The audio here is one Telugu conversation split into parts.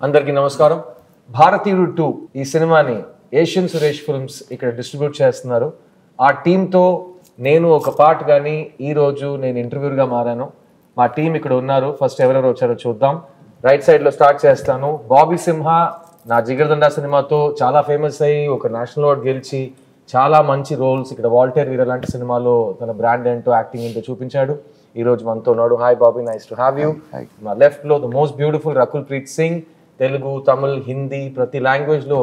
అందరికీ నమస్కారం. భారతీయుడు 2 ఈ సినిమాని ఏషియన్ సురేష్ ఫిల్మ్స్ ఇక్కడ డిస్ట్రిబ్యూట్ చేస్తున్నారు. ఆ టీంతో నేను ఒక పార్ట్ కానీ ఈరోజు నేను ఇంటర్వ్యూగా మారాను. మా టీం ఇక్కడ ఉన్నారు. ఫస్ట్ ఎవరెవరు వచ్చారో చూద్దాం. రైట్ సైడ్లో స్టార్ట్ చేస్తాను. బాబీ సింహ నా జిగర్దండా సినిమాతో చాలా ఫేమస్ అయ్యి ఒక నేషనల్ అవార్డ్ గెలిచి చాలా మంచి రోల్స్ ఇక్కడ వాల్టర్ వీర లాంటి సినిమాలో తన బ్రాండ్ ఏంటో యాక్టింగ్ ఏంటో చూపించాడు. ఈ రోజు మనతో ఉన్నాడు. Hi Bobby, nice to have you. మా లెఫ్ట్ లో the most beautiful Rakul Preet Singh. Telugu, Tamil, Hindi ప్రతి లాంగ్వేజ్ లో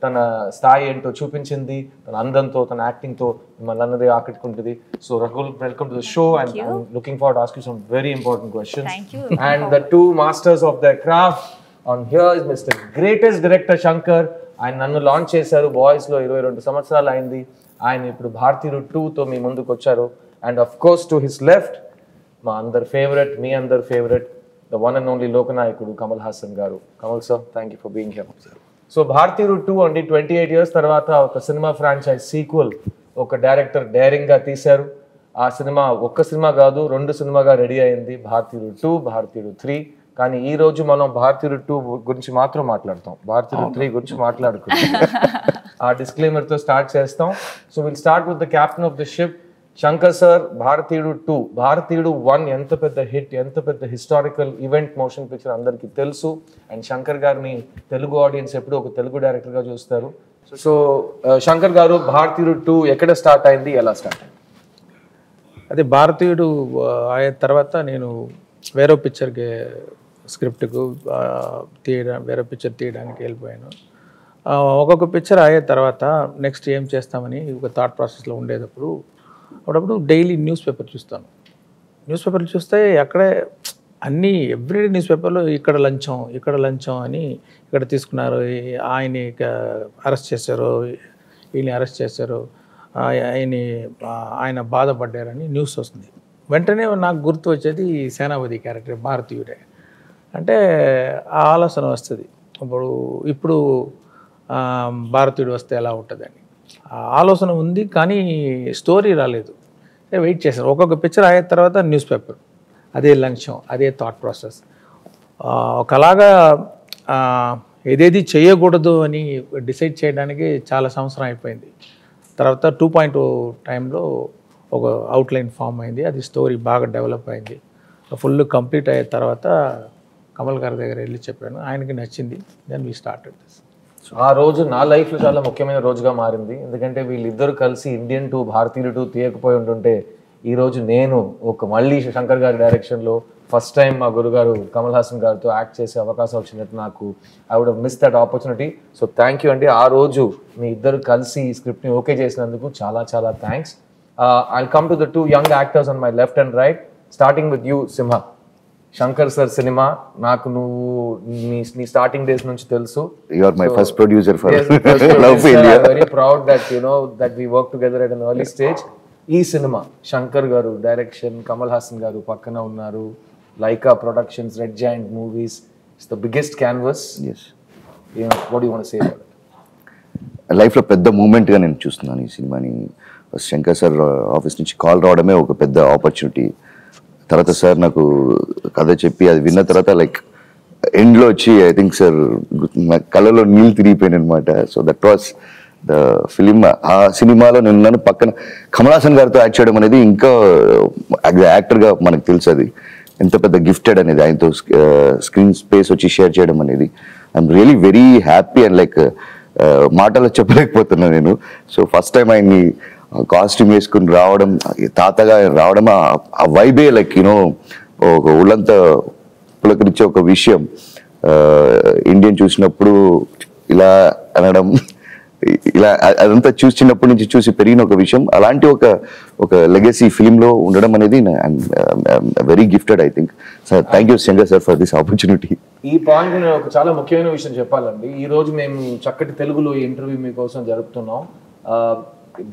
తన స్థాయి ఏంటో చూపించింది. తన అందంతో, తన యాక్టింగ్ తో మిమ్మల్ని అన్నది ఆకట్టుకుంటుంది. So Rakul, welcome to the show and I'm looking forward to ask you some very important questions. And the two masters of the craft on here is mister greatest director Shankar. ఆయన నన్ను లాంచ్ చేశారు బాయ్స్ లో 22 సంవత్సరాలు అయింది. ఆయన ఇప్పుడు భారతీయుడు 2తో మీ ముందుకు వచ్చారు. And of course to his left మా అందరి ఫేవరెట్, మీ అందరి favourite, the one and only లోకనాయకుడు Kamal Haasan garu. Kamal sir, thank you for being here. So Bharateeyudu 2 అండి 28 years తర్వాత ఒక సినిమా ఫ్రాంచైజ్ సీక్వెల్ ఒక డైరెక్టర్ డైరింగ్ గా తీశారు. ఆ సినిమా ఒక్క సినిమా కాదు, 2 సినిమాగా రెడీ అయింది. భారతీయుడు 2, భారతీయుడు 3. కానీ ఈ రోజు మనం భారతీయుడు 2 గురించి మాత్రం మాట్లాడతాం, భారతీయుడు 3 గురించి మాట్లాడుకుంటాం. ఆ డిస్క్లైమర్ తో స్టార్ట్ చేస్తాం. So will start with the captain of the ship Shankar sir. భారతీయుడు 2, భారతీయుడు 1 ఎంత పెద్ద హిట్, ఎంత పెద్ద హిస్టారికల్ ఈవెంట్ మోషన్ పిక్చర్ అందరికీ తెలుసు. అండ్ శంకర్ గారిని తెలుగు ఆడియన్స్ ఎప్పుడు ఒక తెలుగు డైరెక్టర్ గా చూస్తారు. సో శంకర్ గారు, భారతీయుడు 2 ఎక్కడ స్టార్ట్ అయింది, ఎలా స్టార్ట్ అయింది? అదే భారతీయుడు అయిన తర్వాత నేను వేరే పిక్చర్కి స్క్రిప్ట్కు వేరే పిక్చర్ తీయడానికి వెళ్ళిపోయాను. ఒక్కొక్క పిక్చర్ అయిన తర్వాత నెక్స్ట్ ఏం చేస్తామని ఒక థాట్ ప్రాసెస్లో ఉండేటప్పుడు అప్పుడప్పుడు డైలీ న్యూస్ పేపర్ చూస్తాను. న్యూస్ పేపర్లు చూస్తే అక్కడే అన్నీ ఎవ్రీడే న్యూస్ పేపర్లో ఇక్కడ లంచం అని ఇక్కడ తీసుకున్నారు, ఆయన్ని అరెస్ట్ చేశారు, వీళ్ళని అరెస్ట్ చేశారు, ఆయన బాధపడ్డారని న్యూస్ వస్తుంది. వెంటనే నాకు గుర్తు వచ్చేది సేనాపతి క్యారెక్టర్ భారతీయుడే. అంటే ఆ ఆలోచన వస్తుంది, ఇప్పుడు భారతీయుడు వస్తే ఎలా ఉంటుందని ఆ ఆలోచన ఉంది. కానీ స్టోరీ రాలేదు. వెయిట్ చేశాను. ఒక్కొక్క పిక్చర్ అయిన తర్వాత న్యూస్ పేపర్, అదే లంచం, అదే థాట్ ప్రాసెస్. ఒకలాగా ఏదేది చేయకూడదు అని డిసైడ్ చేయడానికి చాలా సంవత్సరం అయిపోయింది. తర్వాత 2.0 టైంలో ఒక అవుట్లైన్ ఫామ్ అయింది. అది స్టోరీ బాగా డెవలప్ అయింది. ఫుల్ కంప్లీట్ అయిన తర్వాత కమల్ గారి దగ్గర వెళ్ళి చెప్పాను, ఆయనకి నచ్చింది. Then we started this. ఆ రోజు నా లైఫ్లో చాలా ముఖ్యమైన రోజుగా మారింది. ఎందుకంటే వీళ్ళిద్దరు కలిసి ఇండియన్ 2, భారతీయుడు 2 తీయకపోయి ఉంటుంటే ఈరోజు నేను మళ్ళీ శంకర్ గారి డైరెక్షన్లో ఫస్ట్ టైం మా గురుగారు కమల్ హాసన్ గారితో యాక్ట్ చేసే అవకాశం వచ్చినట్టు నాకు I would miss that opportunity. So thank you అండి. ఆ రోజు మీ ఇద్దరు కలిసి ఈ స్క్రిప్ట్ని ఓకే చేసినందుకు చాలా చాలా thanks. I'll come to the 2 young actors on my left and right, starting with you, Simha. Shankar sir cinema నాకు నువ్వు నీ స్టార్టింగ్ డేస్ నుంచి తెలుసు. You are my first producer for Love India. I'm very proud that that we work together at an early stage. ఈ సినిమా శంకర్ గారు డైరెక్షన్, కమల్ హాసన్ గారు పక్కన ఉన్నారు, Lyca Productions, Red Giant Movies. It's the biggest canvas. yes what do you want to say about it? లైఫ్లో పెద్ద మూమెంట్గా నేను చూస్తున్నాను ఈ సినిమాని. శంకర్ సార్ ఆఫీస్ నుంచి కాల్ రావడమే ఒక పెద్ద ఆపర్చునిటీ. తర్వాత సార్ నాకు కథ చెప్పి అది విన్న తర్వాత లైక్ ఎండ్లో వచ్చి ఐ థింక్ సార్ నా కళ్ళలో నీళ్ళు తిరిగిపోయాను అనమాట. So that was the film. ఆ సినిమాలో నేను ఉన్నాను, పక్కన కమల్ హాసన్ గారితో యాక్ట్ చేయడం అనేది ఇంకా యాక్టర్గా మనకు తెలుసు అది ఎంత పెద్ద గిఫ్టెడ్ అనేది. ఆయనతో స్క్రీన్ స్పేస్ వచ్చి షేర్ చేయడం అనేది I'm really very happy and like మాటలో చెప్పలేకపోతున్నాను నేను. సో ఫస్ట్ టైం ఆయన్ని కాస్ట్యూమ్ వేసుకుని రావడం, తాతగా రావడం, ఆ వైబే లైక్ ఒక ఒళ్ళంతా పులకరించే ఒక విషయం. ఇండియన్ చూసినప్పుడు ఇలా అనడం, ఇలా అదంతా చిన్నప్పటి నుంచి చూసి పెరిగిన ఒక విషయం. అలాంటి ఒక లెగసీ ఫిలింలో ఉండడం అనేది very gifted I think. Sir thank you Shankar sir for this opportunity. ఈ పాయింట్ నేను ఒక చాలా ముఖ్యమైన విషయం చెప్పాలండి. ఈ రోజు మేము చక్కటి తెలుగులో ఇంటర్వ్యూ మీకోసం జరుపుతున్నాం.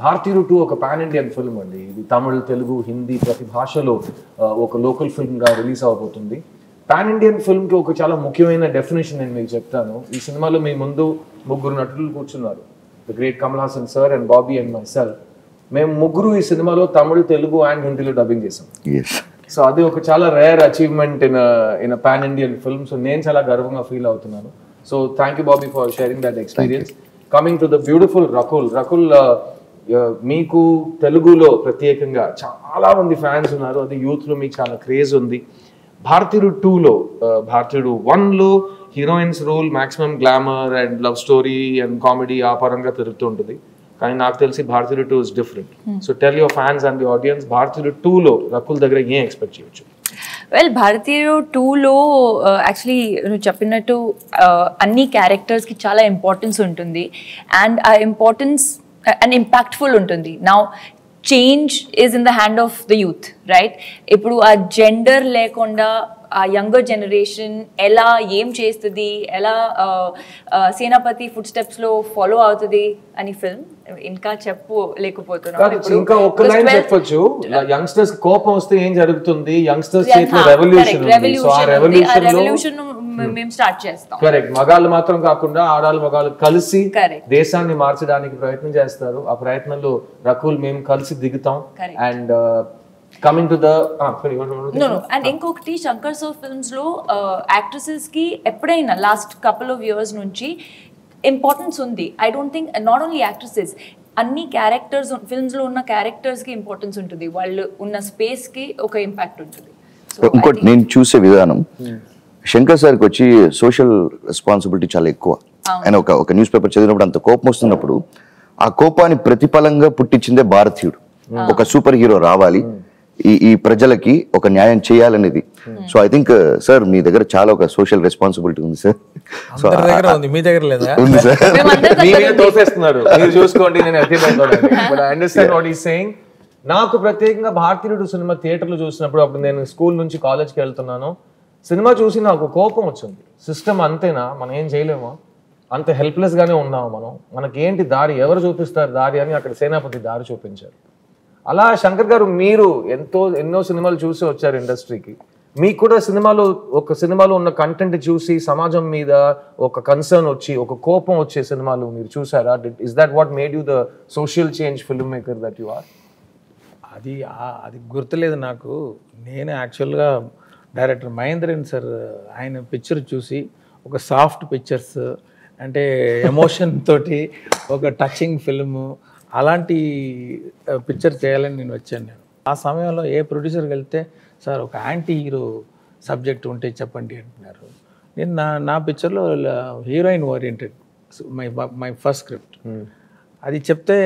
భారతీయుడు 2 ఒక పాన్ ఇండియన్ ఫిల్మ్ అండి. ఇది తమిళ్, తెలుగు, హిందీ ప్రతి భాషలో ఒక లోకల్ ఫిల్మ్గా రిలీజ్ అవబోతుంది. పాన్ ఇండియన్ ఫిల్మ్కి ఒక చాలా ముఖ్యమైన డెఫినేషన్ నేను మీకు చెప్తాను. ఈ సినిమాలో మీ ముందు 3 నటులు కూర్చున్నారు, the great Kamal Haasan sir and Bobby and my self. మేము 3 ఈ సినిమాలో తమిళ్, తెలుగు అండ్ హిందీలో డబ్బింగ్ చేసాం. సో అది ఒక చాలా rare achievement in pan Indian film. So నేను చాలా గర్వంగా ఫీల్ అవుతున్నాను. So thank you Bobby for sharing that experience. Coming to the beautiful Rakul, మీకు తెలుగులో ప్రత్యేకంగా చాలా మంది ఫ్యాన్స్ ఉన్నారు, అది యూత్లో మీకు చాలా క్రేజ్ ఉంది. భారతీయుడు 2లో భారతీయుడు 1లో heroines role maximum glamour and love story and comedy ఆ పరంగా తిరుగుతూ ఉంటుంది. కానీ నాకు తెలిసి Bharateeyudu 2 is different. So tell your fans and the audience, Bharateeyudu 2లో రకుల్ దగ్గర ఏం ఎక్స్పెక్ట్ చేయొచ్చు? వెల్, భారతీయుడు 2లో యాక్చువల్లీ నువ్వు చెప్పినట్టు అన్ని క్యారెక్టర్స్కి చాలా ఇంపార్టెన్స్ ఉంటుంది అండ్ ఆ ఇంపార్టెన్స్ అండ్ ఇంపాక్ట్ఫుల్ ఉంటుంది. Now change is in the hand of the youth, right? ఇప్పుడు ఆ జెండర్ లేకుండా ఆ యంగర్ జనరేషన్ ఎలా ఏం చేస్తుంది, ఎలా సేనాపతి ఫుడ్ స్టెప్స్లో ఫాలో అవుతుంది అని ఫిల్మ్ ఇంకా చెప్పలేకపోతున్నాను. ఇంకా ఒక్క లైన్ చెప్పొచ్చు, యంగ్స్టర్స్ కోపం వస్తే ఏం జరుగుతుంది, యంగ్స్టర్స్ చేసే రెవల్యూషన్ మేము స్టార్ట్ చేస్తాం. కరెక్ట్. మగాళ్ళు మాత్రం కాకుండా ఆడాళ్ళు మగాళ్ళు కలిసి దేశాన్ని మార్చడానికి ప్రయత్నం చేస్తారు. ఆ ప్రయత్నంలో రకుల్ మేము కలిసి దిగుతాం. And coming to the and ఇంకొకటి శంకర్ సార్ ఫిల్మ్స్ లో యాక్ట్రెసెస్ కి ఎప్పుడైనా లాస్ట్ కపుల్ ఆఫ్ ఇయర్స్ నుంచి ఇంపార్టెన్స్ ఉంది. I don't think not only actresses, అన్ని క్యారెక్టర్స్ ఫిల్మ్స్ లో ఉన్న క్యారెక్టర్స్ కి ఇంపార్టెన్స్ ఉంటుంది, వాళ్ళు ఉన్న స్పేస్ కి ఒక ఇంపాక్ట్ ఉంటుంది. ఇంకోటి నేను చూసే విధానం, శంకర్ సార్కి వచ్చి సోషల్ రెస్పాన్సిబిలిటీ చాలా ఎక్కువ. ఆయన ఒక న్యూస్ పేపర్ చదివినప్పుడు అంత కోపం వస్తున్నప్పుడు ఆ కోపాన్ని ప్రతిఫలంగా పుట్టించిందే భారతీయుడు. ఒక సూపర్ హీరో రావాలి, ఈ ప్రజలకి ఒక న్యాయం చేయాలనేది. సో ఐ థింక్ సార్ మీ దగ్గర చాలా ఒక సోషల్ రెస్పాన్సిబిలిటీ ఉంది సార్. సో మీ దగ్గర లేదా? ఉంది సార్. తోసేస్తున్నారు, మీరు చూసుకోండి. నేను అండర్స్టాండ్ వాట్ ఈస్ సేయింగ్. నాకు ప్రత్యేకంగా భారతీయుడు సినిమా థియేటర్లో చూసినప్పుడు, అప్పుడు నేను స్కూల్ నుంచి కాలేజ్కి వెళ్తున్నాను, సినిమా చూసి నాకు కోపం వచ్చింది. సిస్టమ్ అంతేనా, మనం ఏం చేయలేమా, అంత హెల్ప్లెస్ గానే ఉన్నాము మనం, మనకేంటి దారి, ఎవరు చూపిస్తారు దారి అని అక్కడ సేనాపతి దారి చూపించారు. అలా శంకర్ గారు మీరు ఎన్నో సినిమాలు చూసి వచ్చారు ఇండస్ట్రీకి. మీకు కూడా సినిమాలో ఉన్న కంటెంట్ చూసి సమాజం మీద ఒక కన్సర్న్ వచ్చి ఒక కోపం వచ్చే సినిమాలు మీరు చూసారా? Is that what made you the social change film maker that you are? అది గుర్తులేదు నాకు. నేను యాక్చువల్గా డైరెక్టర్ మహేంద్రన్ సార్ ఆయన పిక్చర్ చూసి ఒక సాఫ్ట్ పిక్చర్స్ అంటే ఎమోషన్ తోటి ఒక టచింగ్ ఫిల్మ్ అలాంటి పిక్చర్ చేయాలని నేను వచ్చాను. నేను ఆ సమయంలో ఏ ప్రొడ్యూసర్కి వెళ్తే సార్ ఒక యాంటీ హీరో సబ్జెక్ట్ ఉంటే చెప్పండి అంటున్నారు. నేను నా పిక్చర్లో heroine oriented my first script. అది చెప్తే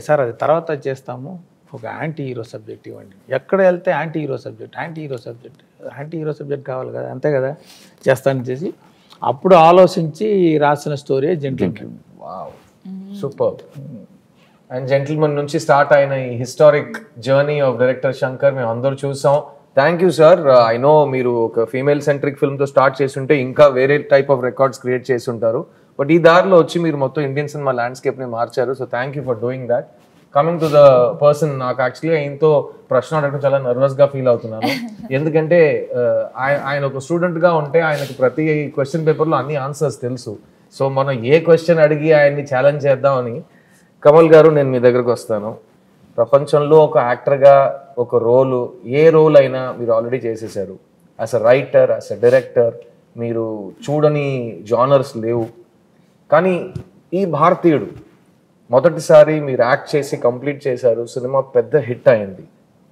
సార్ అది తర్వాత చేస్తాము, ఒక యాంటీ హీరో సబ్జెక్ట్ ఇవ్వండి. ఎక్కడ వెళ్తే యాంటీ హీరో సబ్జెక్ట్ కావాలి కదా, అంతే కదా చేస్తాను చేసి అప్పుడు ఆలోచించి రాసిన story Gentleman. Wow, super. And Gentleman నుంచి స్టార్ట్ అయిన ఈ historic journey of director Shankar మేము అందరూ చూసాం. Thank you sir. I know మీరు ఒక ఫీమేల్ సెంట్రిక్ ఫిల్మ్తో స్టార్ట్ చేస్తుంటే ఇంకా వేరే టైప్ ఆఫ్ రికార్డ్స్ క్రియేట్ చేసి ఉంటారు, బట్ ఈ దారిలో వచ్చి మీరు మొత్తం ఇండియన్ సినిమా ల్యాండ్స్కేప్ని మార్చారు. So thank you for doing that. Coming to the person, నాకు యాక్చువల్లీ ఆయనతో ప్రశ్న అడగడం చాలా నర్వస్గా ఫీల్ అవుతున్నాను. ఎందుకంటే ఆయన ఒక స్టూడెంట్గా ఉంటే ఆయనకు ప్రతి క్వశ్చన్ పేపర్లో అన్ని ఆన్సర్స్ తెలుసు. సో మనం ఏ క్వశ్చన్ అడిగి ఆయన్ని ఛాలెంజ్ చేద్దామని, కమల్ గారు నేను మీ దగ్గరకు వస్తాను. ప్రపంచంలో ఒక యాక్టర్గా ఒక ఏ రోల్ అయినా మీరు ఆల్రెడీ చేసేసారు. As a writer, as a director మీరు చూడని జానర్స్ లేవు. కానీ ఈ భారతీయుడు మొదటిసారి మీరు యాక్ట్ చేసి కంప్లీట్ చేశారు, సినిమా పెద్ద హిట్ అయింది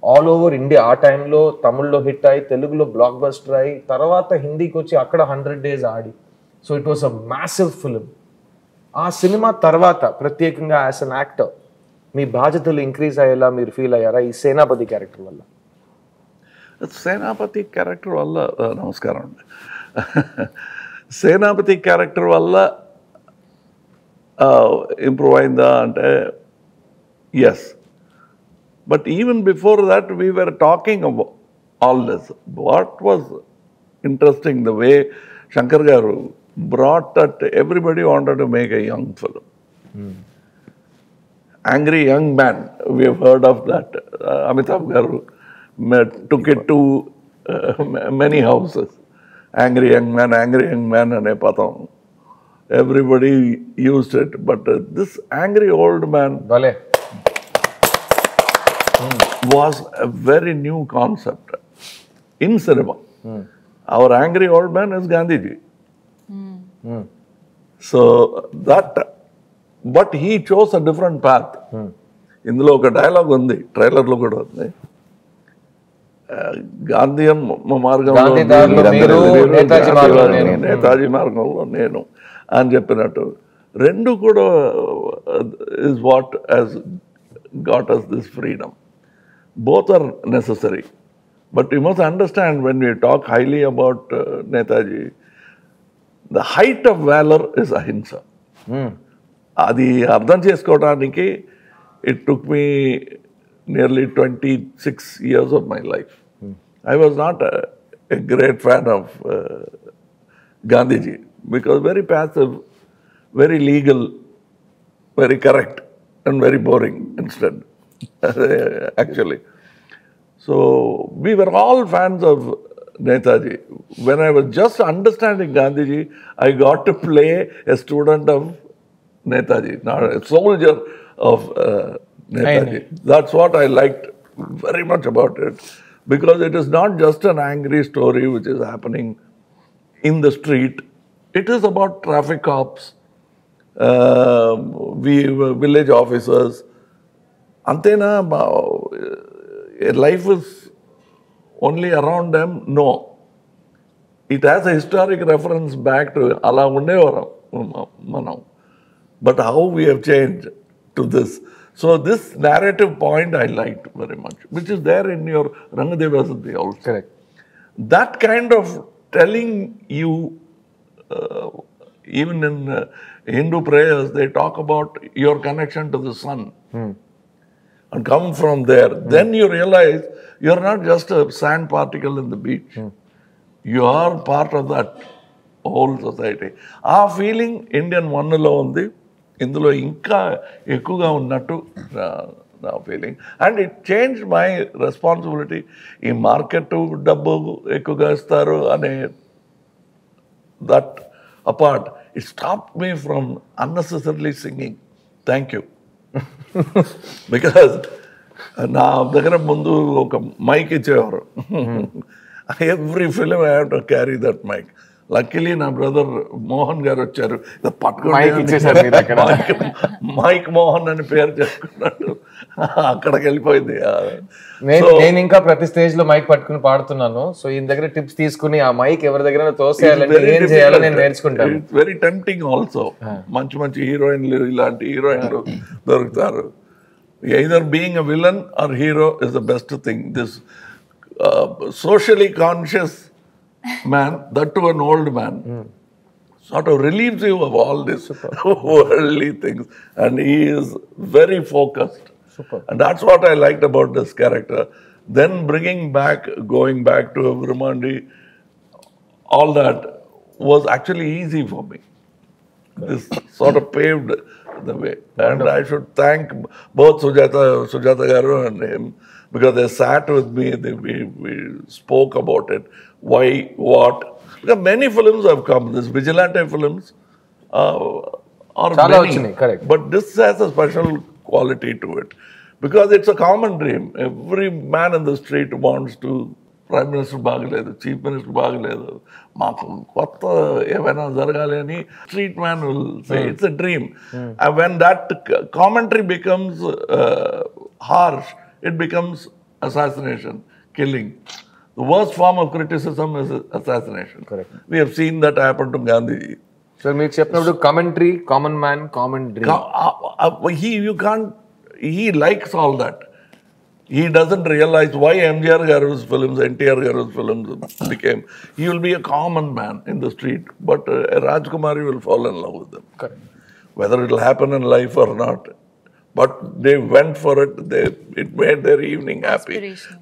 ఆల్ ఓవర్ ఇండియా. ఆ టైంలో తమిళ్లో హిట్ అయ్యి, తెలుగులో బ్లాక్ బస్టర్ అయ్యి, తర్వాత హిందీకి వచ్చి అక్కడ 100 days Audi. So it was a massive film. ఆ సినిమా తర్వాత ప్రత్యేకంగా యాజ్ అన్ యాక్టర్ మీ బాధ్యతలు ఇంక్రీజ్ అయ్యేలా మీరు ఫీల్ అయ్యారా ఈ సేనాపతి క్యారెక్టర్ వల్ల? సేనాపతి క్యారెక్టర్ వల్ల నమస్కారం అండి. సేనాపతి క్యారెక్టర్ వల్ల ఇంప్రూవ్ అయిందా అంటే yes, but even before that we were talking about all this. What was interesting the way Shankar garu brought that everybody wanted to make a young film. Angry Young Man, we have heard of that. Amitabh garu took it to many houses. Angry Young Man ane padam. Everybody used it, but this angry old man was a very new concept in cinema. Our angry old man is Gandhiji. So that but he chose a different path. ఇందులో ఒక డైలాగ్ ఉంది, ట్రైలర్లో కూడా ఉంది. గాంధీయన్ మార్గంలో గాంధీదారులు మీరు, నేతాజీ మార్గంలో నేను. నేతాజీ మార్గంలో నేను అని చెప్పినట్టు రెండు కూడా is what has got us this freedom. Both are necessary. But you must understand, when we talk highly about Netaji, the height of valor is ahimsa. అది అర్థం చేసుకోవడానికి it took me nearly 26 years of my life. I was not a great fan of Gandhiji, because very passive, very legal, very correct, and very boring instead, actually. So we were all fans of Netaji. When I was just understanding Gandhiji, I got to play a student of Netaji, not a soldier of Netaji. That's what I liked very much about it, because it is not just an angry story which is happening in the street. It is about traffic cops, village officers. Antena, life is only around them? No. It has a historic reference back to Ala Undevaram Manam. But how we have changed to this. So this narrative point I liked very much, which is there in your Rangadevasati also. Correct. That kind of telling you, even in Hindu prayers, they talk about your connection to the sun. And come from there. Then you realize you're not just a sand particle in the beach. You are part of that whole society. ఆ ఫీలింగ్ ఇండియన్ వన్లో ఉంది, ఇందులో ఇంకా ఎక్కువగా ఉన్నట్టు నా feeling. And it change my responsibility. ఈ మార్కెట్ డబ్బు ఎక్కువగా ఇస్తారు అనే that apart, it stop me from unnecessarily singing. Thank you. Because నా దగ్గర ముందు ఒక మైక్ ఇచ్చేవారు. Every film I have to carry that mic. Luckily నా బ్రదర్ మోహన్ గారు వచ్చారు, మైక్ మోహన్ అని పేరు చేసుకున్నాడు, అక్కడికి వెళ్ళిపోయింది. నేను ఇంకా ప్రతి స్టేజ్ లో మైక్ పట్టుకుని పాడుతున్నాను. సో ఈయన దగ్గర టిప్స్ తీసుకుని ఆ మైక్ ఎవరి దగ్గర తోసేయాలంటే ఏం చేయాలో నేను నేర్చుకుంటాను. It's very tempting also. మంచి మంచి హీరోయిన్లు, ఇలాంటి హీరోయిన్లు దొరుకుతారు. Either being a villain or hero is the best thing. This socially conscious man, that to an old man, sort of relieves you of all this worldly things, and he is very focused. Super. And that's what I liked about this character. Then going back to Viramandi, all that was actually easy for me. This sort of paved the way. And I should thank both Sujata Garu and him, because they sat with me, we spoke about it, why, what. Because many films have come, these vigilante films are many, correct. but this has a special quality to it, because it's a common dream. Every man in the street wants to, Prime Minister బాగలేదు, Chief Minister బాగలేదు, మాకు కొత్త ఏమైనా జరగాలి అని street man will say, it's a dream. And when that commentary becomes harsh, it becomes assassination, killing. The worst form of criticism is assassination. Correct. We have seen that happen to Gandhi. Sir మీకు చెప్పినప్పుడు commentary, common man, common dream, he likes all that. He doesn't realize why MGR Garu's films, NTR Garu's films became. He will be a common man in the street, but Rajkumari will fall in love with them. Correct. Whether it will happen in life or not. But they went for it. It made their evening happy.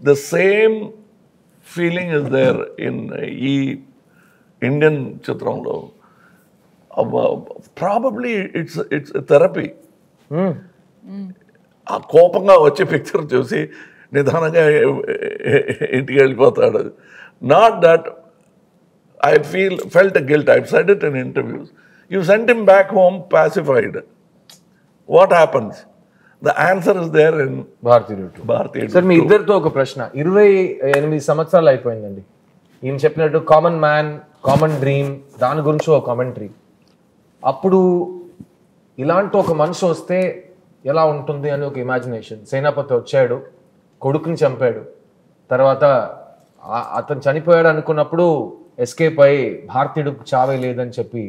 The same feeling is there in Indian Chitramlo. Probably it's a therapy. ఆ కోపంగా వచ్చే పిక్చర్ చూసి నిదానంగా ఇంటికి వెళ్ళిపోతాడు. Not that I felt a guilt. I've said it in interviews. You sent him back home pacified. What happens? The answer is there in భారతీయుడు. సార్ మీ ఇద్దరితో ఒక ప్రశ్న. 28 సంవత్సరాలు అయిపోయిందండి. ఈయన చెప్పినట్టు కామన్ మ్యాన్, కామన్ డ్రీమ్, దాని గురించి ఒక కామెంటరీ. అప్పుడు ఇలాంటి ఒక మనిషి వస్తే ఎలా ఉంటుంది అని ఒక ఇమాజినేషన్. సేనాపతి వచ్చాడు, కొడుకుని చంపాడు, తర్వాత అతను చనిపోయాడు అనుకున్నప్పుడు ఎస్కేప్ అయ్యి భారతీయుడికి చావే లేదని చెప్పి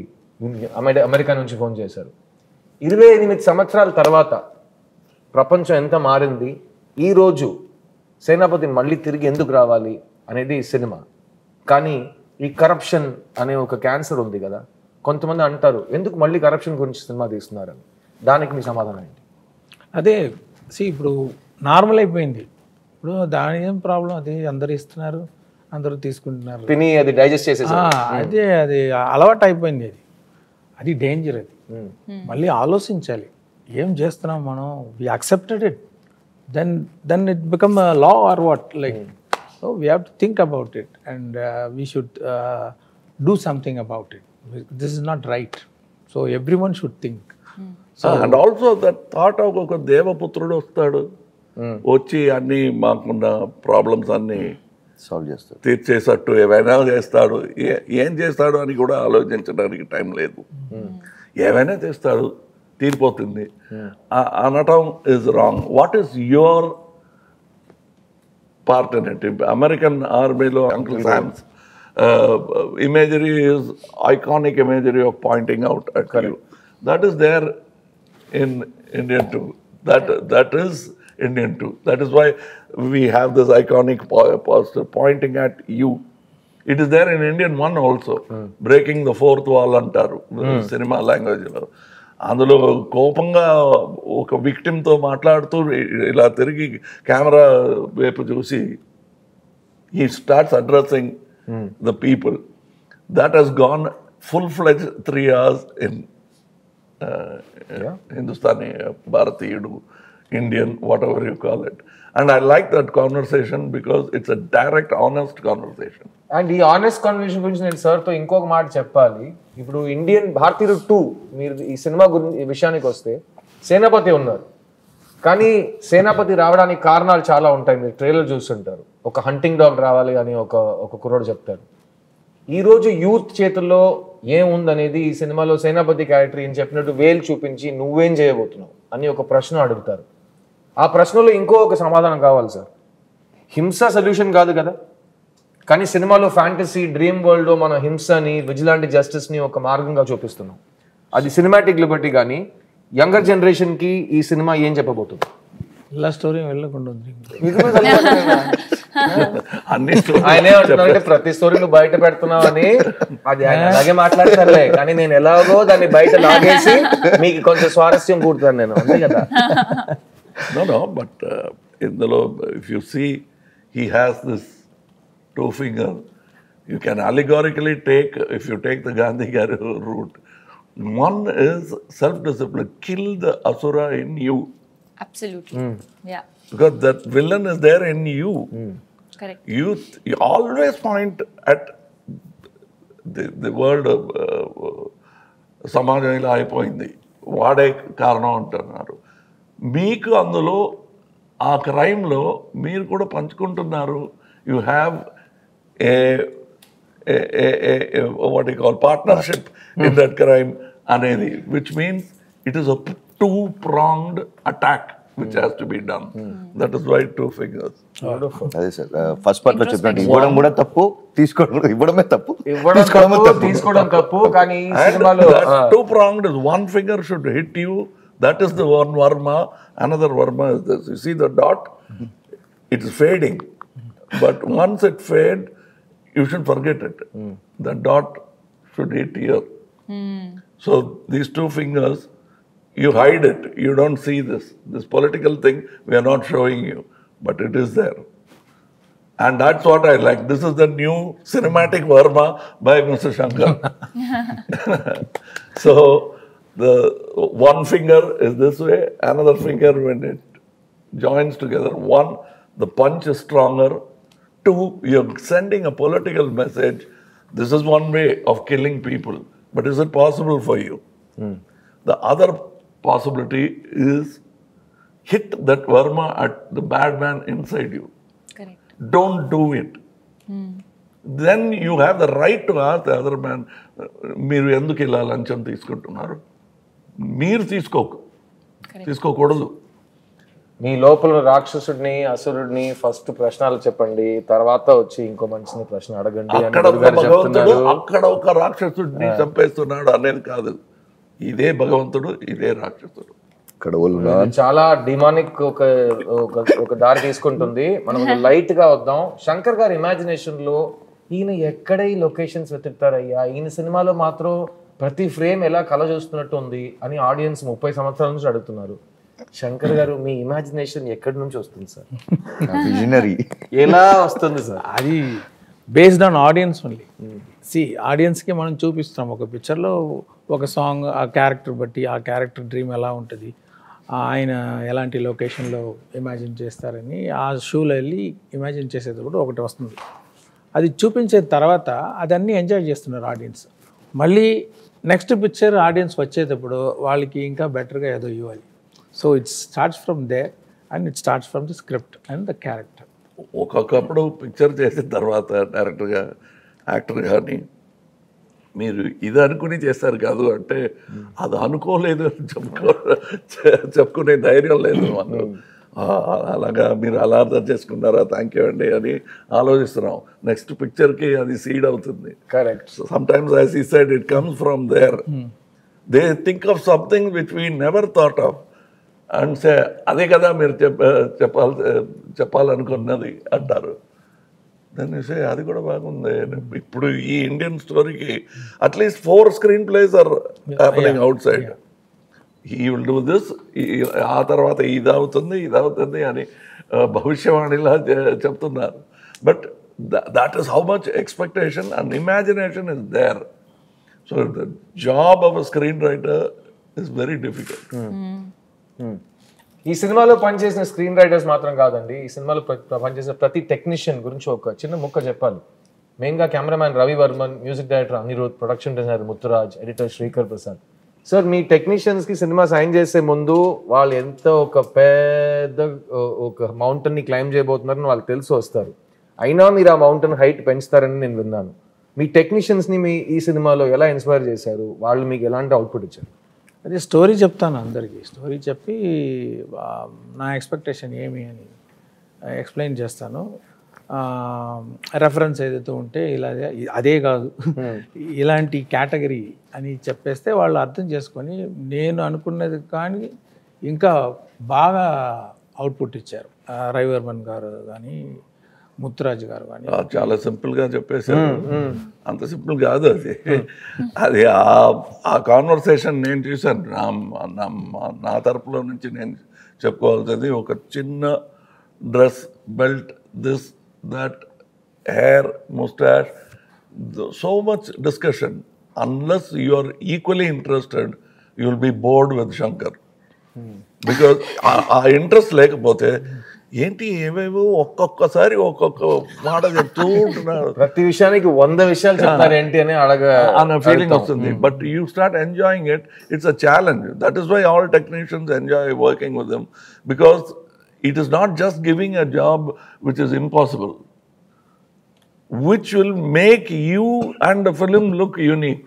అమెరికా నుంచి ఫోన్ చేశారు. 28 సంవత్సరాల తర్వాత ప్రపంచం ఎంత మారింది, ఈరోజు సేనాపతి మళ్ళీ తిరిగి ఎందుకు రావాలి అనేది సినిమా. కానీ ఈ కరప్షన్ అనే ఒక క్యాన్సర్ ఉంది కదా, కొంతమంది అంటారు ఎందుకు మళ్ళీ కరప్షన్ గురించి సినిమా తీస్తున్నారని. దానికి మీ సమాధానం ఏంటి? అదే ఇప్పుడు నార్మల్ అయిపోయింది. ఇప్పుడు దాని ఏం ప్రాబ్లం, అది అందరు ఇస్తున్నారు, అందరూ తీసుకుంటున్నారు, తిని అది డైజెస్ట్ చేసేసి అదే అది అలవాటు అయిపోయింది. అది డేంజర్. అది మళ్ళీ ఆలోచించాలి, ఏం చేస్తున్నాం మనం. We accepted it, then it become a law or what, like so we have to think about it and we should do something about it. This is not right, so everyone should think. And also that thought of ఒక దేవపుత్రుడు వస్తాడు, వచ్చి అన్ని మాకున్న ప్రాబ్లమ్స్ అన్ని సాల్వ్ చేస్తారు, తీర్చేసట్టు ఏమైనా చేస్తాడు. ఏం చేస్తాడు అని కూడా ఆలోచించడానికి టైం లేదు. ఏమైనా చేస్తాడు, తీరిపోతుంది అనటం is wrong. What is your part in it? American ఆర్మీలో uncle శామ్స్ imagery is iconic imagery of pointing out at you. That is there in Indian too. That is Indian too. That is why we have this iconic poster pointing at you. It is there in Indian one also. Breaking the fourth wall antaru cinema language lo. అందులో కోపంగా ఒక విక్టిమ్తో మాట్లాడుతూ ఇలా తిరిగి కెమెరా వైపు చూసి he starts addressing the people. That has gone full-fledged 3 hours in Hindustani, Bharatiyudu, Indian, whatever you call it. And I like that conversation because it's a direct, honest conversation. And ఈ ఆనెస్ట్ కాన్వర్సేషన్ గురించి నేను సార్తో ఇంకొక మాట చెప్పాలి. ఇప్పుడు ఇండియన్ భారతీయుడు 2 మీరు ఈ సినిమా గురించి ఈ విషయానికి వస్తే సేనాపతి ఉన్నారు, కానీ సేనాపతి రావడానికి కారణాలు చాలా ఉంటాయి. మీరు ట్రైలర్ చూస్తుంటారు, ఒక హంటింగ్ డాగ్ రావాలి అని ఒక కుర్రోడు చెప్తారు. ఈరోజు యూత్ చేతుల్లో ఏముందనేది ఈ సినిమాలో సేనాపతి క్యారెక్టర్ ఏం చెప్పినట్టు వేలు చూపించి నువ్వేం చేయబోతున్నావు అని ఒక ప్రశ్న అడుగుతారు. ఆ ప్రశ్నలో ఇంకో ఒక సమాధానం కావాలి సార్. హింస సొల్యూషన్ కాదు కదా, కానీ సినిమాలో ఫ్యాంటసీ డ్రీమ్ వరల్డ్లో మన హింసని, విజిలాంటి జస్టిస్ని ఒక మార్గంగా చూపిస్తున్నాం. అది సినిమాటిక్ లిబర్టీ. కానీ యంగర్ జనరేషన్కి ఈ సినిమా ఏం చెప్పబోతుంది? ఇలా స్టోరీ వెళ్ళకుండా ఉంది. ఆయనే అంటున్నారంటే ప్రతి స్టోరీ నువ్వు బయట పెడుతున్నావు అని. అది ఆయన అలాగే మాట్లాడతారులే, కానీ నేను ఎలాగో దాన్ని బయట లాగేసి మీకు కొంచెం స్వారస్యం కూడుతాను నేను, అంతే కదా. No, but ఇందులో if you see, he has this 2 finger. You can allegorically take, if you take the Gandhi route, one is self-discipline. Kill the asura in you. Absolutely. Yeah. Because that villain is there in you. Correct. You always point at the world of సమాజం ఇలా అయిపోయింది, వాడే కారణం అంటున్నారు. మీకు అందులో ఆ క్రైమ్లో మీరు కూడా పంచుకుంటున్నారు. You have what you call partnership in that crime అనేది, which means it is a 2-pronged attack which has to be done. That is why 2 fingers. అదే సార్ ఫస్ట్ పార్ట్ లో చెప్పినట్టు ఇవ్వడం కూడా తప్పు, తీసుకోవడం కూడా, ఇవ్వడమే తప్పు, తీసుకోవడం తప్పు. కానీ సినిమాలో 2-pronged is 1 finger should hit you. That is the one varma. Another varma is this. You see the dot? It is fading. But once it fades, you should forget it. The dot should hit here. So these 2 fingers, you hide it. You don't see this. This political thing, we are not showing you. But it is there. And that's what I like. This is the new cinematic Varma by Mr. Shankar. So the 1 finger is this way, another finger when it joins together. 1, the punch is stronger. 2, you're sending a political message. This is one way of killing people. But is it possible for you? The other possibility is hit that Varma at the bad man inside you. Correct. Don't do it. then you have the right to ask the other man, మీరు ఎందుకు ఇలా లంచం తీసుకుంటున్నారు, మీరు తీసుకోకూడదు. మీ లోపల రాక్షసుడిని అసురుడిని ఫస్ట్ ప్రశ్నలు చెప్పండి, తర్వాత వచ్చి ఇంకో మనిషిని ప్రశ్న అడగండి అని అక్కడ ఒక భగవంతుడు అక్కడ ఒక రాక్షసుడిని చంపేస్తున్నాడు అనేది కాదు. ఇదే భగవంతుడు, ఇదే రాక్షసుడు. చాలా డిమానిక్ ఒక దారి తీసుకుంటుంది. మనం లైట్ గా వద్దాం. శంకర్ గారి ఇమాజినేషన్ లో ఈయన ఎక్కడ ఈ లొకేషన్స్ వెతుకుతారయ్యా, ఈయన సినిమాలో మాత్రం ప్రతి ఫ్రేమ్ ఎలా కళ చూస్తున్నట్టు ఉంది అని ఆడియన్స్ 30 సంవత్సరాల నుంచి అడుగుతున్నారు. శంకర్ గారు మీ ఇమాజినేషన్ ఎక్కడి నుంచి వస్తుంది సార్? విజనరీ ఎలా వస్తుంది సార్? అది బేస్డ్ ఆన్ ఆడియన్స్ ఓన్లీ. ఆడియన్స్కి మనం చూపిస్తాం ఒక పిక్చర్లో ఒక సాంగ్, ఆ క్యారెక్టర్ బట్టి ఆ క్యారెక్టర్ డ్రీమ్ ఎలా ఉంటుంది, ఆయన ఎలాంటి లొకేషన్లో ఇమాజిన్ చేస్తారని ఆ షూలో వెళ్ళి ఇమాజిన్ చేసేటప్పుడు ఒకటి వస్తుంది. అది చూపించిన తర్వాత అదన్నీ ఎంజాయ్ చేస్తున్నారు ఆడియన్స్. మళ్ళీ నెక్స్ట్ పిక్చర్ ఆడియన్స్ వచ్చేటప్పుడు వాళ్ళకి ఇంకా బెటర్గా ఏదో ఇవ్వాలి. So it starts from there and it starts from the script and the character. ఒక్కొక్కప్పుడు పిక్చర్ చేసిన తర్వాత డైరెక్టర్గా యాక్టర్ కానీ మీరు ఇది అనుకుని చేస్తారు కాదు అంటే అది అనుకోలేదు అని చెప్పుకునే ధైర్యం లేదు మాకు. అలాగా మీరు అలా అర్థం చేసుకున్నారా, థ్యాంక్ యూ అండి అని ఆలోచిస్తున్నాం. నెక్స్ట్ పిక్చర్కి అది సీడ్ అవుతుంది. Correct. Sometimes as he said it comes from there. They think of something which we never thought of and say అదే కదా మీరు చెప్పాలనుకున్నది అంటారు. దాన్ని సే అది కూడా బాగుంది. ఇప్పుడు ఈ ఇండియన్ స్టోరీకి at least 4 screen places are happening outside. He will do this, ఆ తర్వాత ఇది అవుతుంది అని భవిష్యవాణిలా చెప్తున్నారు. But that is how much expectation and imagination is there. So the job of a screenwriter is very difficult. ఈ సినిమాలో పనిచేసిన స్క్రీన్ రైటర్స్ మాత్రం కాదండి, ఈ సినిమాలో పనిచేసిన ప్రతి టెక్నీషియన్ గురించి ఒక చిన్న ముక్క చెప్పాలి. మెయిన్గా cameraman Ravi Varman, music director Anirudh, production designer Muthuraj, editor Sreekar Prasad. Sir మీ టెక్నీషియన్స్కి సినిమా సైన్ చేసే ముందు వాళ్ళు ఎంత ఒక పెద్ద ఒక మౌంటైన్ని క్లైమ్ చేయబోతున్నారని వాళ్ళకి తెలిసి వస్తారు. అయినా మీరు ఆ మౌంటైన్ హైట్ పెంచుతారని నేను విన్నాను. మీ టెక్నీషియన్స్ని మీ ఈ సినిమాలో ఎలా ఇన్స్పైర్ చేశారు, వాళ్ళు మీకు ఎలాంటి అవుట్పుట్ ఇచ్చారు? అదే స్టోరీ చెప్తాను అందరికీ. స్టోరీ చెప్పి నా ఎక్స్పెక్టేషన్ ఏమి అని ఎక్స్ప్లెయిన్ చేస్తాను. రెఫరెన్స్ ఏదైతే ఉంటే ఇలా అదే కాదు ఇలాంటి కేటగిరీ అని చెప్పేస్తే వాళ్ళు అర్థం చేసుకొని నేను అనుకున్నది కానీ ఇంకా బాగా అవుట్పుట్ ఇచ్చారు. రవివర్మన్ గారు కానీ ముత్తురాజ్ గారు కానీ చాలా సింపుల్గా చెప్పేశారు. అంత సింపుల్ కాదు అది. అది ఆ కాన్వర్సేషన్ నేను చూశాను. నా తరపులో నుంచి నేను చెప్పుకోవాల్సింది ఒక చిన్న dress, belt, this that, hair, mustache, so much discussion. Unless you are equally interested you will be bored with Shankar. Because ఆ ఇంట్రెస్ట్ లేకపోతే ఏంటి ఏవేవో ఒక్కొక్కసారి ఒక్కొక్క మాట చెప్తూ ఉంటున్నారు, ప్రతి విషయానికి 100 విషయాలు చెప్తారు ఏంటి అని అన్న ఫీలింగ్ వస్తుంది. But you start enjoying it. It's a challenge. That is why all technicians enjoy working with them, because it is not just giving a job which is impossible, which will make you and the film look unique.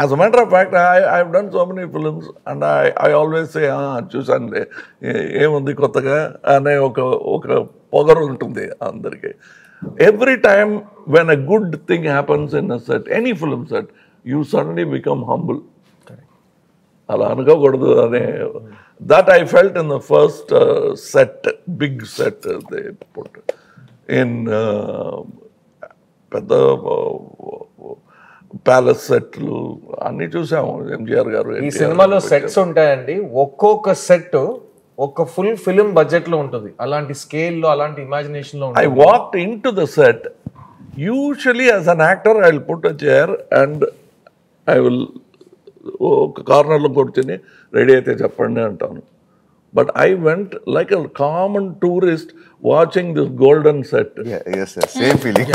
As a matter of fact, I've done so many films and I always say, చూసాను ఏముంది కొత్తగా అనే ఒక పొగరు ఉంటుంది అందరికీ. Every time when a good thing happens in a set, any film set, you suddenly become humble. అలా అనుకోకూడదు అనే that I felt in the first set, big set they put in పెద్ద ప్యాలెస్ సెట్లు అన్ని చూసాము. ఎంజిఆర్ గారు ఈ సినిమాలో సెట్స్ ఉంటాయండి. ఒక్కొక్క సెట్ ఒక ఫుల్ ఫిల్మ్ బడ్జెట్ లో ఉంటుంది. అలాంటి స్కేల్ లో, అలాంటి ఇమాజినేషన్ లో. I walked into the set. Usually as an actor I will put a chair and I will ఒక కార్నర్లో కూర్చొని రెడీ అయితే చెప్పండి అంటాను. But I went like a common tourist watching this golden set. Yes, same feeling.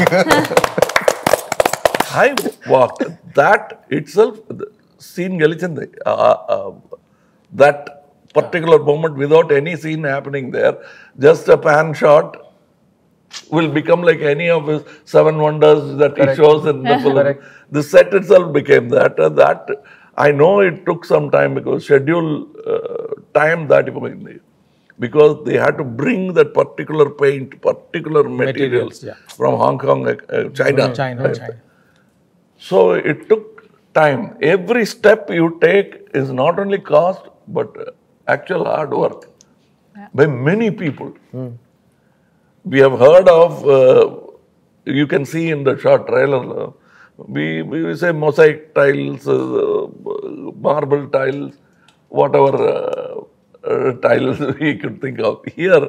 I walked. That itself, the scene gelichindi. That particular moment without any scene happening there, just a pan shot will become like any of his 7 wonders that he shows in the film. The set itself became that. And that, I know it took some time because schedule time that because they had to bring that particular paint, particular materials from Hong Kong, China. So it took time. Every step you take is not only cost, but actual hard work by many people. We have heard of, you can see in the short trailer, we say mosaic tiles, marble tiles, whatever tiles we could think of. Here,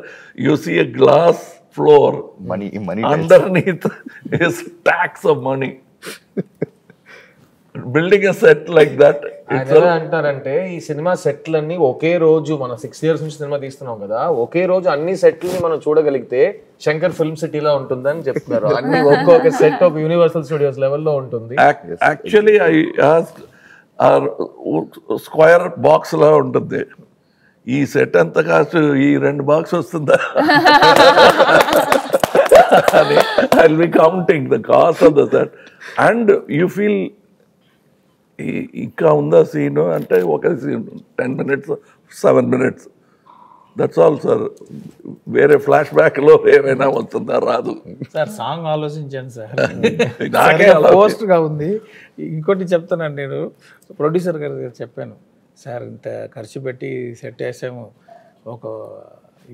you see a glass floor. Money Underneath is stacks of money. Building a set like that. ఆయన ఎలా అంటారంటే ఈ సినిమా సెట్లన్నీ ఒకే రోజు మనం 6 years నుంచి సినిమా తీస్తున్నాం కదా, ఒకే రోజు అన్ని సెట్లని మనం చూడగలిగితే శంకర్ ఫిల్మ్ సిటీలో ఉంటుందని చెప్తున్నారు. అన్ని ఒక్కొక్క సెట్ ఒక యూనివర్సల్ స్టూడియోస్ లెవెల్లో ఉంటుంది. Actually I ask square box లా ఉంటుంది. ఈ సెట్ ఎంత కాస్ట్, ఈ 2 బాక్స్ వస్తుందా అని I will be counting the cost of the set. And you feel ఇంకా ఉందా సీను అంటే ఒక scene 10 minutes 7 minutes, that's all sir. వేరే ఫ్లాష్ బ్యాక్లో ఏమైనా వస్తుందా? రాదు సార్. సాంగ్ ఆలోచించాను సార్, నాకే పోస్ట్గా ఉంది. ఇంకోటి చెప్తానండి, నేను ప్రొడ్యూసర్ గారు చెప్పాను, సార్ ఇంత ఖర్చు పెట్టి సెట్ వేసాము, ఒక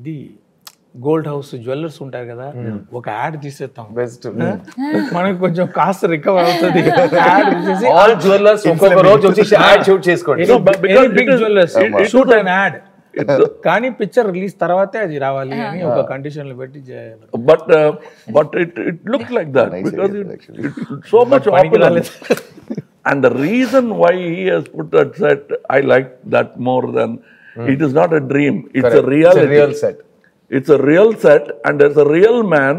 ఇది గోల్డ్ హౌస్ జ్యువెలర్స్ ఉంటారు కదా, ఒక యాడ్ తీసేస్తాం, బెస్ట్ మనకి కొంచెం కాస్ట్ రికవర్ అవుతుంది. యాడ్ తీసేసి ఆల్ జ్యువెలర్స్ ఒక్కొక్క రోజు వచ్చి యాడ్ షూట్ చేసుకోండి. Big jewellers shoot and ad, కానీ పిక్చర్ రిలీజ్ తర్వాతే అది రావాలి అని ఒక కండిషన్లు పెట్టి. But it look like that because it so much popular. And the reason why he has put that set, I like that more than it is not a dream. It's a reality. It's a real set. It's a real set, and there's a real man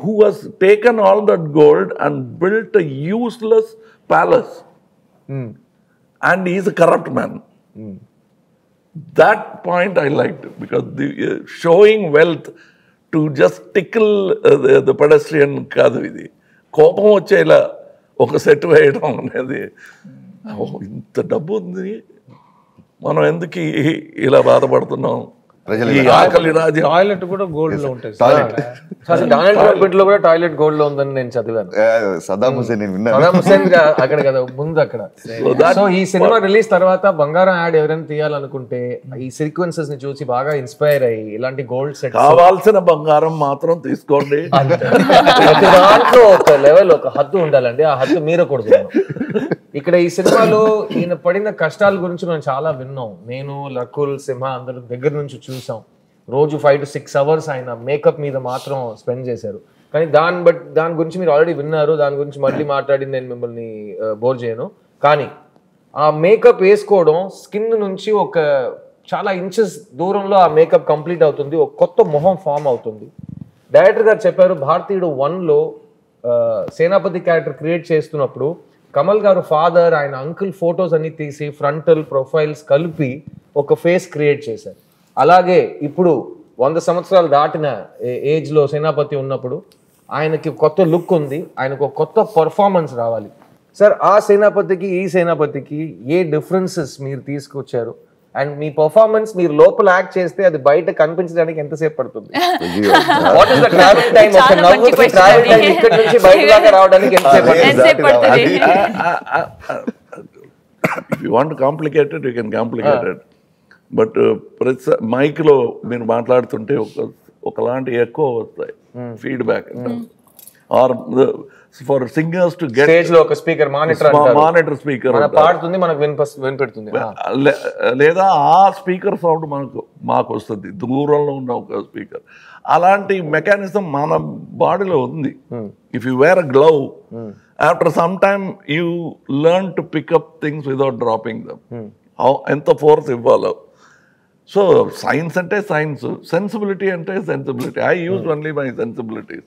who has taken all that gold and built a useless palace. And he's a corrupt man. That point I liked because the showing wealth to just tickle the pedestrian kaadu idi. కోపం వచ్చేలా ఒక సెట్ వేయడం అనేది, ఇంత డబ్బు ఉంది, మనం ఎందుకు ఇలా బాధపడుతున్నాం? టాయిలెట్ కూడా గోల్డ్ లో ఉంటుంది. డొనాల్డ్ ట్రంప్ ఇంట్లో కూడా టాయిలెట్ గోల్డ్ లో ఉందని నేను చదివాను. సదాం హుసేన్ అక్కడ కదా ముందు అక్కడ. సో ఈ సినిమా రిలీజ్ తర్వాత బంగారం యాడ్ ఎవరైనా తీయాలనుకుంటే ఈ సీక్వెన్సెస్ ని చూసి బాగా ఇన్స్పైర్ అయ్యి ఇలాంటి గోల్డ్ సెట్ కావాల్సిన బంగారం మాత్రం తీసుకోండి. దాంట్లో ఒక లెవెల్, ఒక హద్దు ఉండాలండి. ఆ హద్దు మీరకూడదు. ఇక్కడ ఈ సినిమాలో ఈయన పడిన కష్టాల గురించి మనం చాలా విన్నాం. నేను, రకుల్, సింహ అందరూ దగ్గర నుంచి చూసాం. రోజు 5 to 6 hours ఆయన మేకప్ మీద మాత్రం స్పెండ్ చేశారు. కానీ దాని గురించి మీరు ఆల్రెడీ విన్నారు. దాని గురించి మళ్ళీ మాట్లాడి నేను మిమ్మల్ని బోర్ చేయను. కానీ ఆ మేకప్ వేసుకోవడం స్కిన్ నుంచి ఒక చాలా ఇంచెస్ దూరంలో ఆ మేకప్ కంప్లీట్ అవుతుంది, ఒక కొత్త మొహం ఫామ్ అవుతుంది. డైరెక్టర్ గారు చెప్పారు, భారతీయుడు 1లో సేనాపతి క్యారెక్టర్ క్రియేట్ చేస్తున్నప్పుడు కమల్ గారు ఫాదర్, ఆయన అంకుల్ ఫొటోస్ అన్ని తీసి ఫ్రంటల్ ప్రొఫైల్స్ కలిపి ఒక ఫేస్ క్రియేట్ చేశారు. అలాగే ఇప్పుడు 100 సంవత్సరాలు దాటిన ఏజ్లో సేనాపతి ఉన్నప్పుడు ఆయనకి కొత్త లుక్ ఉంది, ఆయనకు ఒక కొత్త పర్ఫార్మెన్స్ రావాలి. సార్, ఆ సేనాపతికి ఈ సేనాపతికి ఏ డిఫరెన్సెస్ మీరు తీసుకొచ్చారు? అండ్ మీ పర్ఫార్మెన్స్ మీరు లోపల యాక్ట్ చేస్తే అది బయట కనిపించడానికి ఎంతసేపు పడుతుంది? What is the travel time? ఒక నవ్వుకి ట్రావెల్ టైం ఇక్కడ నుంచి బయట దాకా రావడానికి ఎంతసేపు పడుతుంది? If you want to complicate it, you can complicate it. But మైక్లో మీరు మాట్లాడుతుంటే ఒకలాంటి ఎక్కువ వస్తాయి feedback. Or for singers to get stage లో ఒక స్పీకర్ మానిటర్ స్పీకర్ పాడుతుంది, మనకు వినిపెడుతుంది. లేదా ఆ స్పీకర్ సౌండ్ మాకు వస్తుంది, దూరంలో ఉన్న ఒక స్పీకర్. అలాంటి మెకానిజం మన బాడీలో ఉంది. If you wear a glove, after some time you learn to pick up things without dropping them. ఎంత ఫోర్స్ ఇవ్వాలో. సో సైన్స్ అంటే సైన్స్, సెన్సిబిలిటీ అంటే sensibility. I use only my sensibilities.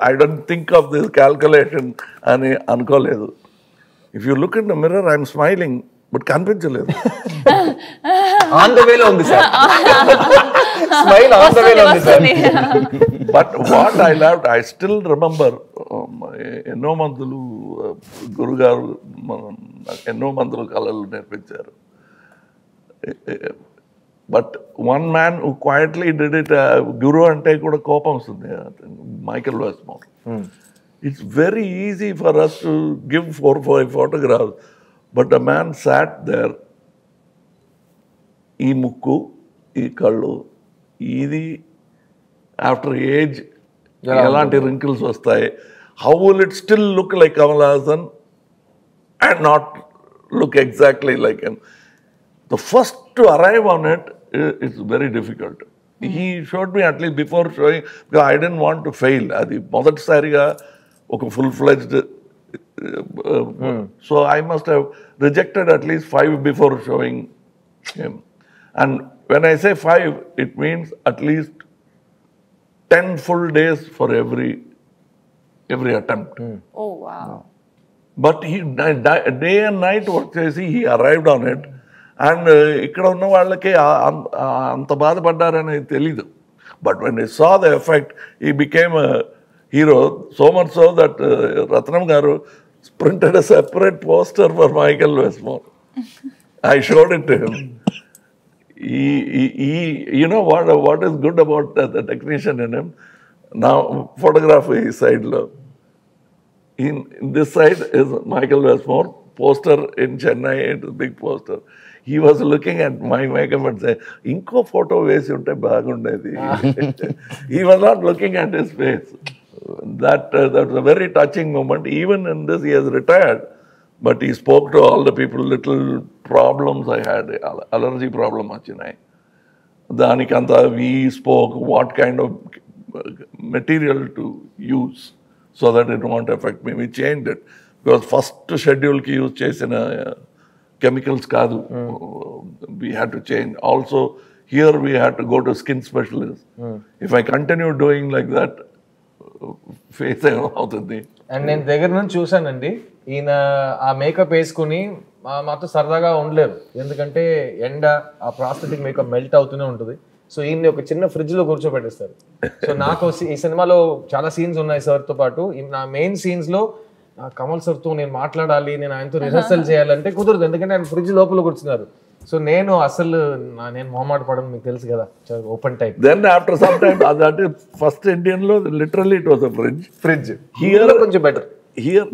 I don't think of this calculation అని అనుకోలేదు. If you look in the mirror, I'm smiling. But కనిపించలేదు. ఆన్ ద వేలో ఉంది సార్, స్మైల్ ఆన్ ద వేలో ఉంది sir. But what I love, I still remember, ఎన్నో మందులు గురుగారు ఎన్నో మందులు కళలు నేర్పించారు. But one man who quietly did it, గురు అంటే కూడా కోపం వస్తుంది, Michael Westmore. It's very easy for us to give 4-5 photographs, but a man sat there, ఈ ముక్కు, ఈ కళ్ళు, ఇది ఆఫ్టర్ ఏజ్ ఎలాంటి రింకిల్స్ వస్తాయి, how will it still look like Kamal Haasan and not look exactly like him. The first to arrive on it is very difficult. He showed me at least before showing, because I didn't want to fail. అది మొదటిసారిగా ఒక full-fledged, so I must have rejected at least 5 before showing him. And when I say 5, it means at least 10 full days for every attempt. Oh, wow. But he day and night work చేసి he arrived on it. And ఇక్కడ ఉన్న వాళ్ళకి అంత బాధపడ్డారని తెలీదు. But when I saw the effect, he became hero. So much so that Ratnam garu printed a separate poster for Michael Westmore. I showed it to him. You know what is good about the technician in him? Now photography side lo, in this side is Michael Westmore poster in Chennai, it is big poster. He was looking at my makeup and say, inko photo vesi unte bagundedi. He was not looking at his face. That was a very touching moment. Even in this, he has retired, but he spoke to all the people. Little problems I had, allergy problem achinai. Danikanta, we spoke what kind of material to use so that it won't affect me. We changed it because first schedule ki use chesina chemicals kaadu. We had to change. Also, here we had to go to skin specialist. If I continue doing like that, face అవుతుంది. అండ్ నేను దగ్గర నుంచి చూసానండి, ఈయన ఆ మేకప్ వేసుకుని మాతో సరదాగా ఉండలేరు, ఎందుకంటే ఎండ ఆ ప్రాస్థెటిక్ మేకప్ మెల్ట్ అవుతూనే ఉంటుంది. సో ఈయన్ని ఒక చిన్న ఫ్రిడ్జ్ లో కూర్చోబెట్టిస్తారు. సో నాకు ఈ సినిమాలో చాలా సీన్స్ ఉన్నాయి సార్తో పాటు. నా మెయిన్ సీన్స్ లో కమల్ సార్తో నేను మాట్లాడాలి, నేను ఆయనతో రిహర్సల్ చేయాలంటే కుదరదు, ఎందుకంటే ఆయన ఫ్రిడ్జ్ లోపల కూర్చున్నారు. సో నేను అసలు నేను మొహమాట పడను, మీకు తెలుసు కదా, open type. Then after some time అంటే ఫస్ట్ ఇండియన్ లో literally it was a fridge. Here కొంచెం better. Here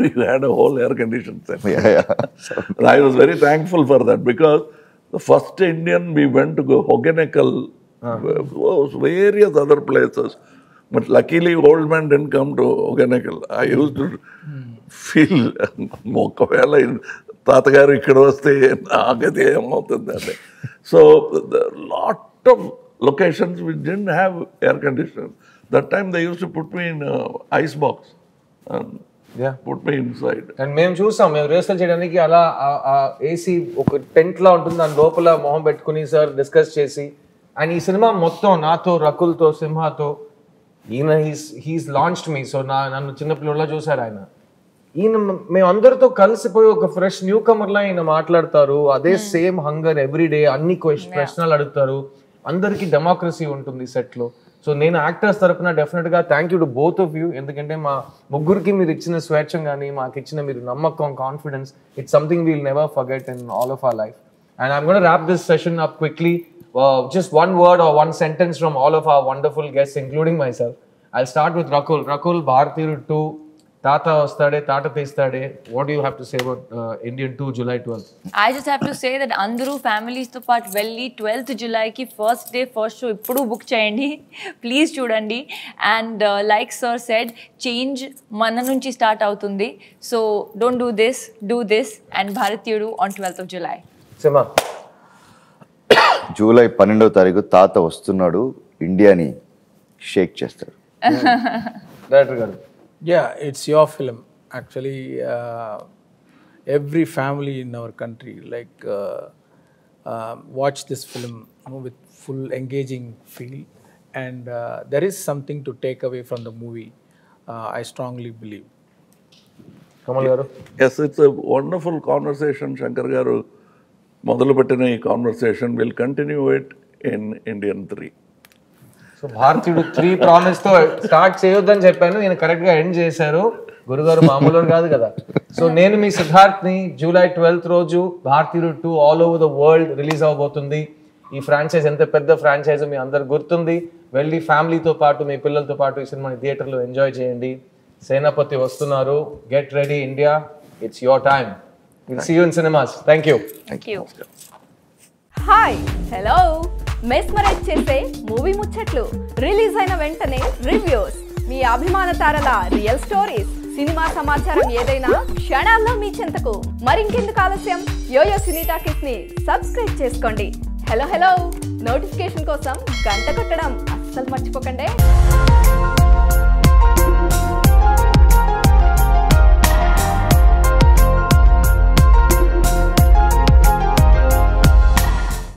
you had a whole air conditioned set. I was very thankful for that, because the first Indian we went to go Hogeneckal, various other places. But luckily, old man didn't come to Hogeneckal. I used to feel, ఒకవేళ తాతగారు ఇక్కడ వస్తే నాకైతే ఏమవుతుందండి. So, lot of locations we didn't have air conditioners. That time they used to put me in ice box and put me inside. And మేము చూసాం, మేము రిహర్సల్ చేయడానికి అలా ఏసీ ఒక టెంట్ లా ఉంటుంది, దాని లోపల మొహం పెట్టుకుని సార్ డిస్కస్ చేసి. అండ్ ఈ సినిమా మొత్తం నాతో, రకుల్తో, సింహాతో, ఈయన హీస్ లాంచ్డ్ మీ. సో నన్ను చిన్నపిల్లలా చూసారు ఆయన. ఈయన మేమందరితో కలిసిపోయి ఒక ఫ్రెష్ న్యూ కమర్లా ఈయన మాట్లాడతారు. అదే సేమ్ హంగర్ ఎవ్రీడే, అన్ని ప్రశ్నలు అడుగుతారు. అందరికీ డెమోక్రసీ ఉంటుంది సెట్లో. సో నేను యాక్టర్స్ తరఫున డెఫినెట్గా thank you to both of you, ఎందుకంటే మా ముగ్గురికి మీరు ఇచ్చిన స్వేచ్ఛం కానీ, మాకు ఇచ్చిన మీరు నమ్మకం, confidence, it's something we'll never forget in all of our life. And I'm gonna rap this session up quickly. Just one word or one sentence from all of our wonderful guests, including myself. I'll start with Rakul. Rakul, Bharatiyaru 2, Tata Ostade, Tata Teestade. What do you have to say about Indian 2, July 12th? I just have to say that Andru families to part velli 12th July ki first day first show ippudu book cheyandi, please chudandi. And like sir said, change mana nunchi start avutundi, so don't do this and Bharatiyaru on 12th of July. Sima. July 12వ తారీఖు తాత వస్తున్నాడు, ఇండియాని షేక్ చేస్తాడు. Director garu. Yeah, it's your film. Actually, every family in our country watch this film with full engaging feel, and there is something to take away from the movie. I strongly believe. Kamal garu? Yes, it's a wonderful conversation. Shankar garu మొదలుపెట్టిన ఈ conversation will continue it in Indian 3. So Bharateeyudu 3 promise తో స్టార్ట్ చేయొద్దని చెప్పాను, నేను కరెక్ట్ గా ఎండ్ చేశారు. గురుగారు మామూలు కాదు కదా. సో నేను మీ సిద్ధార్థ్ ని July 12th రోజు Bharateeyudu 2 all over the world release అవబోతుంది. ఈ ఫ్రాంచైజ్ ఎంత పెద్ద ఫ్రాంచైజ్ మీ అందరు గుర్తుంది. వెళ్ళి ఫ్యామిలీతో పాటు మీ పిల్లలతో పాటు ఈ సినిమాని థియేటర్లో ఎంజాయ్ చేయండి. సేనాపతి వస్తున్నారు. Get ready India, it's your time. Will see you in cinemas. Thank you. Hi, hello. Mesmerize చేసే మూవీ ముచ్చట్లు, రిలీజ్ అయిన వెంటనే రివ్యూస్, మీ అభిమాన తారల రియల్ స్టోరీస్, సినిమా సమాచారం ఏదైనా క్షణాల్లో మీ చెంతకు. మరింకెందుకు ఆలస్యం, యోయో సినీ టాకీస్ ని సబ్స్క్రైబ్ చేసుకోండి. హలో హలో నోటిఫికేషన్ కోసం గంట కొట్టడం అస్సలు మర్చిపోకండి.